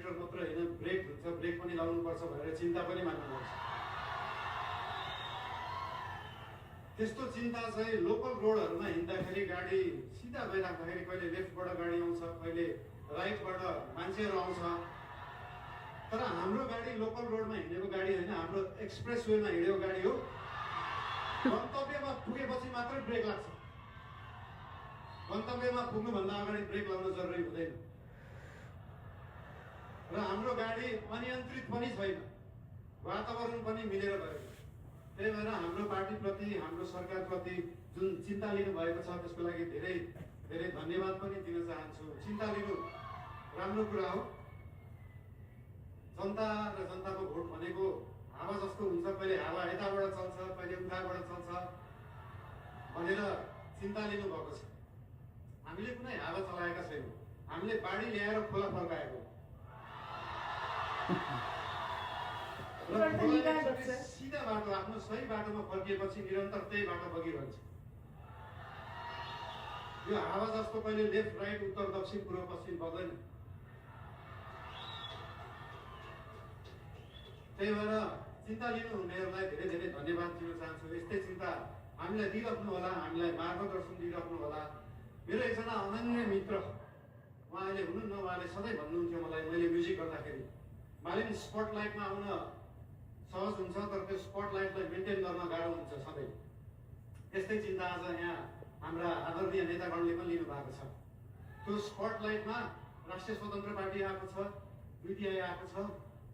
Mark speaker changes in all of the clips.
Speaker 1: Accelerator मात्र होइन, brake हुन्छ, ब्रेक पनि लाउनुपर्छ भनेर चिन्ता पनि मान्नुपर्छ। त्यस्तो चिन्ता चाहिँ लोकल रोडहरूमा हिँड्दाखेरि गाडी सिधा गइराख्दाखेरि कहिले लेफ्टबाट गाडी आउँछ, कहिले राइटबाट मान्छेहरू आउँछ। तर हाम्रो गाडी लोकल रोडमा हिँडेको गाडी होइन, हाम्रो एक्सप्रेस वेमा हिँडेको गाडी हो। गन्तव्यमा पुगेपछि मात्रै ब्रेक लाग्छ। गन्तव्यमा पुग्नुभन्दा अगाडि ब्रेक लाउन जरुरी हुँदैन। र हाम्रो गाडी अनियन्त्रित पनि छैन, वातावरण पनि मिलेर गएको। त्यही भएर हाम्रो पार्टीप्रति, हाम्रो सरकारप्रति जुन चिन्ता लिनु भएको छ त्यसको लागि धेरै धेरै धन्यवाद पनि दिन चाहन्छु। चिन्ता लिनु राम्रो कुरा हो। जनता र जनताको भोट भनेको हावा जस्तो हुन्छ, कहिले हावा यताबाट चल्छ, कहिले उताबाट चल्छ भनेर चिन्ता लिनु भएको छ। हामीले कुनै हावा चलाएका छैनौँ, हामीले बाढी ल्याएर खोला फर्काएको। सिधा बाटो, आफ्नो सही बाटोमा फर्किएपछि निरन्तर त्यही बाटो बगिरहन्छ। यो हावा जस्तो कहिले लेफ्ट राइट उत्तर दक्षिण पूर्व पश्चिम बग्दैन। त्यही भएर चिन्ता लिनुहुनेहरूलाई धेरै धेरै धन्यवाद दिन चाहन्छु। यस्तै चिन्ता हामीलाई दिइराख्नु होला, हामीलाई मार्गदर्शन दिइराख्नु होला। मेरो एकजना अनन्य मित्र उहाँ अहिले हुनुहुन्न, उहाँले सधैँ भन्नुहुन्थ्यो मलाई, मैले म्युजिक गर्दाखेरि, मालिन स्पटलाइटमा आउन सहज हुन्छ तर त्यो स्पटलाइटलाई मेन्टेन गर्न गाह्रो हुन्छ सधैँ। त्यस्तै चिन्ता आज यहाँ हाम्रा आदरणीय नेतागणले पनि लिनु भएको छ। त्यो स्पटलाइटमा राष्ट्रिय स्वतन्त्र पार्टी आएको छ, युटिआई आएको छ,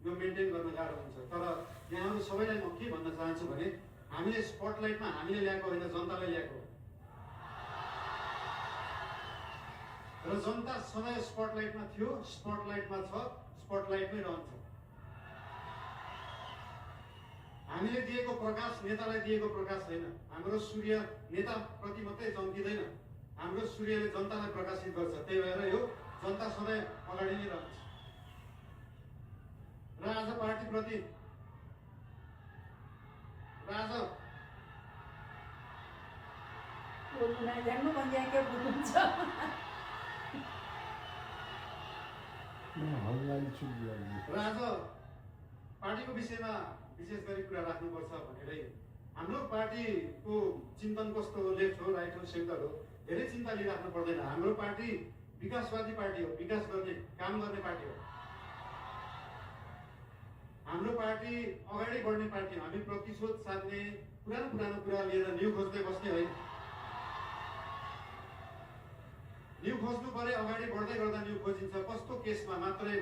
Speaker 1: यो मेन्टेन गर्न गाह्रो हुन्छ। तर यहाँहरू सबैलाई म के भन्न चाहन्छु भने हामीले स्पटलाइटमा हामीले ल्याएको होइन, जनताले ल्याएको। र जनता सधैँ स्पटलाइटमा थियो, स्पटलाइटमा छ, स्पटलाइटमै रहन्छ। हामीले दिएको प्रकाश नेतालाई दिएको प्रकाश छैन। हाम्रो सूर्य नेताप्रति मात्रै चम्किँदैन, हाम्रो सूर्यले जनतालाई प्रकाशित गर्छ। त्यही भएर यो जनता सधैँ अगाडि नै रहन्छ। र आज पार्टीप्रति आज पार्टीको विषयमा विशेष गरी कुरा राख्नुपर्छ भनेरै हाम्रो पार्टीको चिन्तन कस्तो हो, लेफ्ट हो, राइट हो, सेन्टर हो, धेरै चिन्ता लिइराख्नु पर्दैन। हाम्रो पार्टी विकासवादी पार्टी हो, विकास गर्ने काम गर्ने पार्टी हो। हाम्रो पार्टी अगाडि बढ्ने पार्टी हो। हामी प्रतिशोध साध्ने, पुरानो कुरा लिएर न्यू खोज्दै बस्ने होइन। न्यू खोज्नु परे, अगाडि बढ्दै गर्दा न्यू खोजिन्छ। कस्तो केसमा मात्रै